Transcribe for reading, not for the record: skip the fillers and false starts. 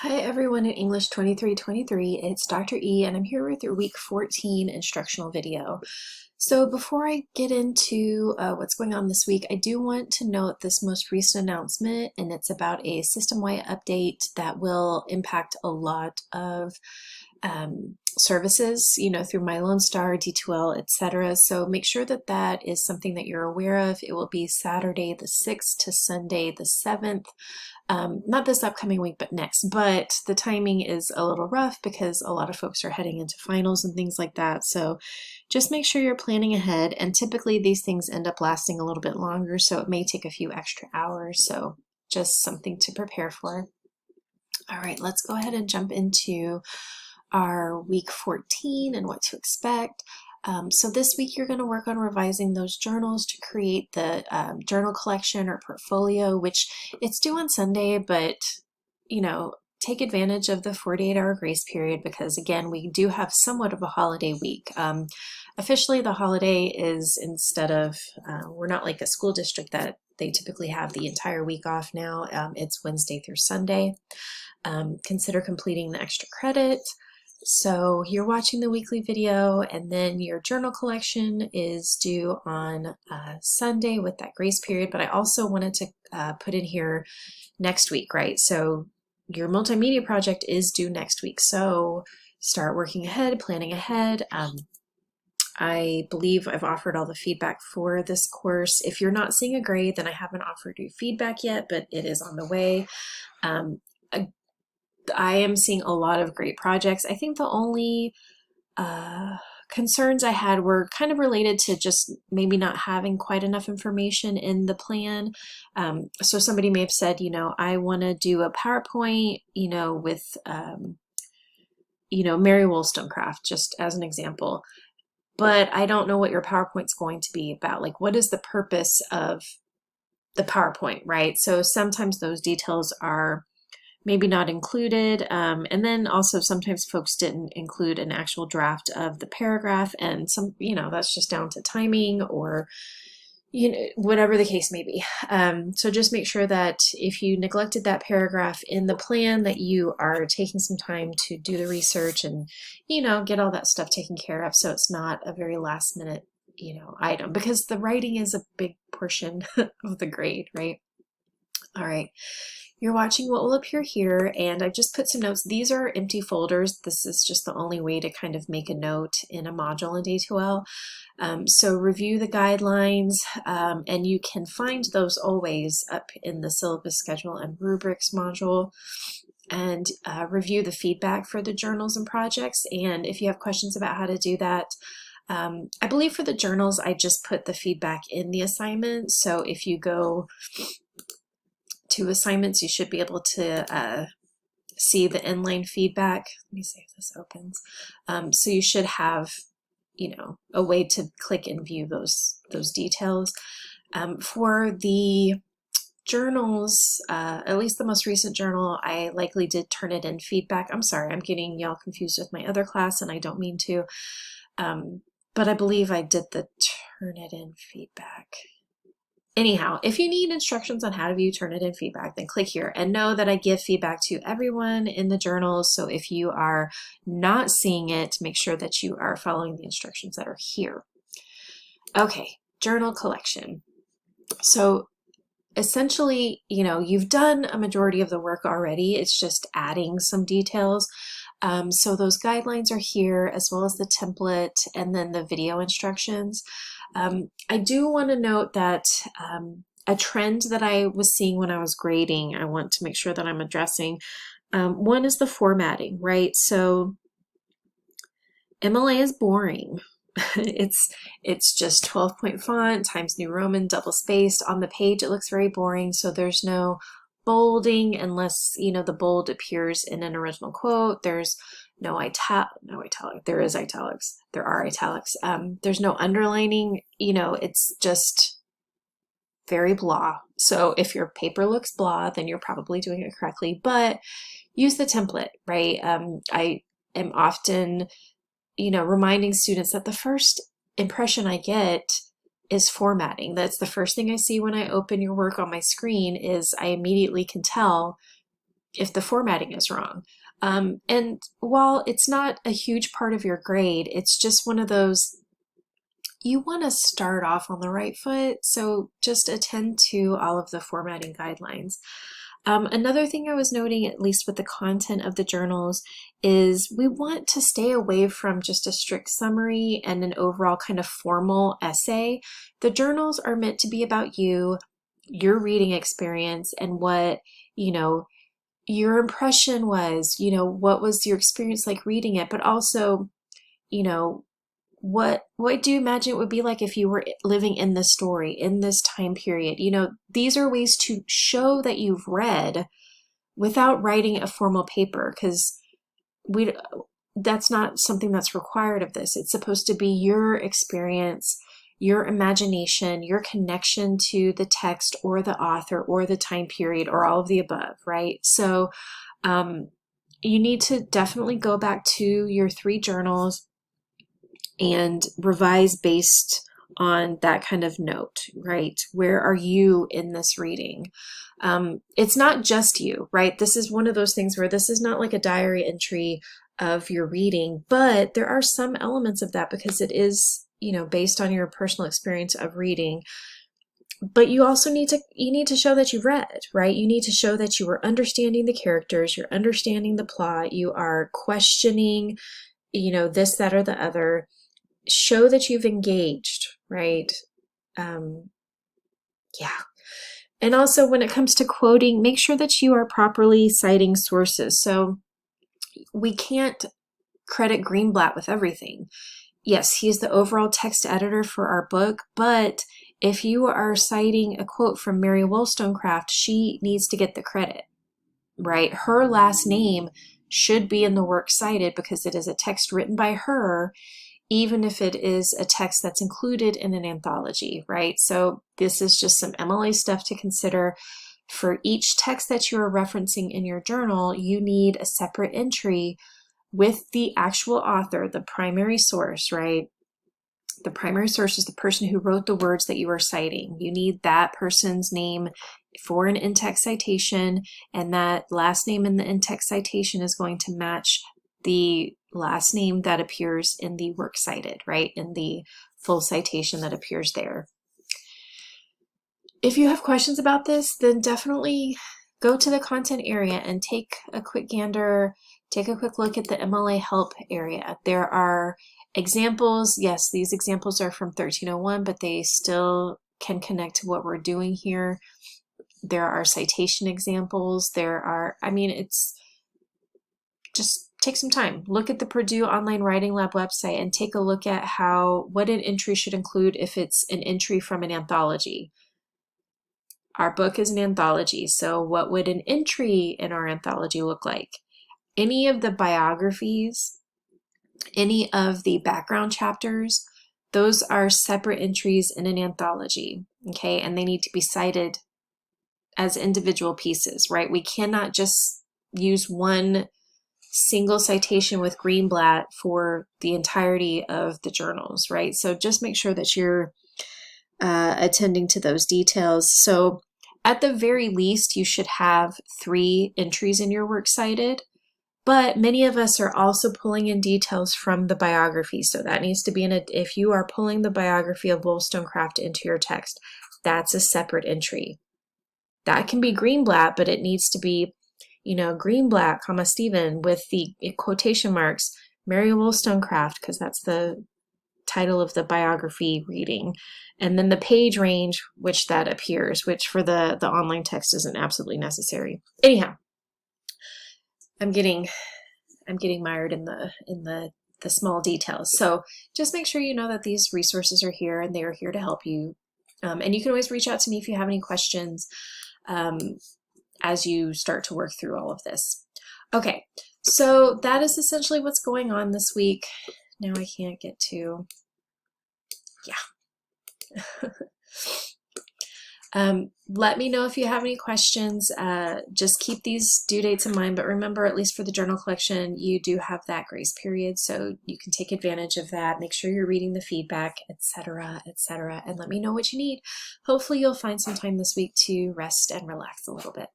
Hi everyone in English 2323, it's Dr. E and I'm here with your week 14 instructional video. So before I get into what's going on this week, I do want to note this most recent announcement, and it's about a system-wide update that will impact a lot of services, through My Lone Star, D2L, etc. So make sure that that is something that you're aware of. It will be Saturday the 6th to Sunday the 7th. Not this upcoming week, but next. But the timing is a little rough because a lot of folks are heading into finals and things like that. So just make sure you're planning ahead. And typically these things end up lasting a little bit longer, so it may take a few extra hours. So just something to prepare for. All right, let's go ahead and jump into our week 14 and what to expect. So this week you're going to work on revising those journals to create the journal collection or portfolio, which it's due on Sunday, but take advantage of the 48-hour grace period because again, we do have somewhat of a holiday week. Officially the holiday is instead of, we're not like a school district that they typically have the entire week off now. It's Wednesday through Sunday. Consider completing the extra credit. So you're watching the weekly video and then your journal collection is due on Sunday with that grace period, but I also wanted to put in here next week, right? So your multimedia project is due next week. So start working ahead, planning ahead. I believe I've offered all the feedback for this course. If you're not seeing a grade, then I haven't offered you feedback yet, but it is on the way. I am seeing a lot of great projects. I think the only concerns I had were kind of related to just maybe not having quite enough information in the plan. So somebody may have said, I want to do a PowerPoint, with, Mary Wollstonecraft, just as an example. But I don't know what your PowerPoint's going to be about. Like, what is the purpose of the PowerPoint, right? So sometimes those details are maybe not included. And then also sometimes folks didn't include an actual draft of the paragraph, and that's just down to timing or, whatever the case may be. So just make sure that if you neglected that paragraph in the plan, that you are taking some time to do the research and, get all that stuff taken care of. So it's not a very last minute, item, because the writing is a big portion of the grade, right? All right. You're watching what will appear here, and I've just put some notes. These are empty folders. This is just the only way to kind of make a note in a module in D2L. So review the guidelines, and you can find those always up in the syllabus schedule and rubrics module, and review the feedback for the journals and projects. And if you have questions about how to do that, I believe for the journals, I just put the feedback in the assignment. So if you go to assignments, you should be able to see the inline feedback. Let me see if this opens. So you should have, a way to click and view those details. For the journals, at least the most recent journal, I likely did turn it in feedback. I'm sorry, I'm getting y'all confused with my other class, and I don't mean to. But I believe I did the turn it in feedback. Anyhow, if you need instructions on how to view Turnitin feedback, then click here, and know that I give feedback to everyone in the journals. So if you are not seeing it, make sure that you are following the instructions that are here. Okay, journal collection. So essentially, you've done a majority of the work already. It's just adding some details. So those guidelines are here, as well as the template and then the video instructions. I do want to note that a trend that I was seeing when I was grading, I want to make sure that I'm addressing. One is the formatting, right? So MLA is boring. It's just 12-point font, Times New Roman, double spaced. On the page, it looks very boring. So there's no bolding unless, the bold appears in an original quote. There's no italic. There is italics. There are italics. There's no underlining. It's just very blah. So if your paper looks blah, then you're probably doing it correctly. But use the template, right? I am often, reminding students that the first impression I get is formatting. That's the first thing I see when I open your work on my screen. Is I immediately can tell if the formatting is wrong. And while it's not a huge part of your grade, it's just one of those, you want to start off on the right foot, so just attend to all of the formatting guidelines. Another thing I was noting, at least with the content of the journals, is we want to stay away from just a strict summary and an overall kind of formal essay. The journals are meant to be about you, your reading experience, and what, your impression was, what was your experience like reading it, but also, you know, what do you imagine it would be like if you were living in this story, in this time period? These are ways to show that you've read without writing a formal paper, because that's not something that's required of this. It's supposed to be your experience, your imagination, your connection to the text or the author or the time period or all of the above, right? So you need to definitely go back to your 3 journals and revise based on that kind of note, right? Where are you in this reading? It's not just you, right? This is one of those things where this is not like a diary entry of your reading, but there are some elements of that because it is, based on your personal experience of reading. But you also need to show that you've read, right? You need to show that you are understanding the characters, you're understanding the plot, you are questioning, this, that, or the other. Show that you've engaged, right? Yeah. And also when it comes to quoting, make sure that you are properly citing sources. So we can't credit Greenblatt with everything. Yes, he's the overall text editor for our book, but if you are citing a quote from Mary Wollstonecraft, she needs to get the credit, right? Her last name should be in the work cited because it is a text written by her, even if it is a text that's included in an anthology, right? So this is just some MLA stuff to consider. For each text that you are referencing in your journal, you need a separate entry with the actual author, the primary source, right? The primary source is the person who wrote the words that you are citing. You need that person's name for an in-text citation, and that last name in the in-text citation is going to match the last name that appears in the work cited, right? In the full citation that appears there. If you have questions about this, then definitely go to the content area and take a quick gander, take a quick look at the MLA help area. There are examples. Yes, these examples are from 1301, but they still can connect to what we're doing here. There are citation examples. It's just take some time. Look at the Purdue Online Writing Lab website and take a look at what an entry should include if it's an entry from an anthology. Our book is an anthology, so what would an entry in our anthology look like? Any of the biographies, any of the background chapters, those are separate entries in an anthology, okay? And they need to be cited as individual pieces, right? We cannot just use one single citation with Greenblatt for the entirety of the journals, right? So just make sure that you're attending to those details. So at the very least, you should have 3 entries in your works cited, but many of us are also pulling in details from the biography. So that needs to be if you are pulling the biography of Wollstonecraft into your text, that's a separate entry. That can be Greenblatt, but it needs to be, Greenblatt, Stephen, with the quotation marks, Mary Wollstonecraft, because that's the title of the biography reading, and then the page range which that appears, which for the online text isn't absolutely necessary. Anyhow, I'm getting mired in the small details. So just make sure you know that these resources are here and they are here to help you. And you can always reach out to me if you have any questions as you start to work through all of this. Okay, so that is essentially what's going on this week. Now I can't get to, yeah. Let me know if you have any questions. Just keep these due dates in mind, but remember, at least for the journal collection, you do have that grace period, so you can take advantage of that. Make sure you're reading the feedback, etc., etc., and let me know what you need. Hopefully you'll find some time this week to rest and relax a little bit.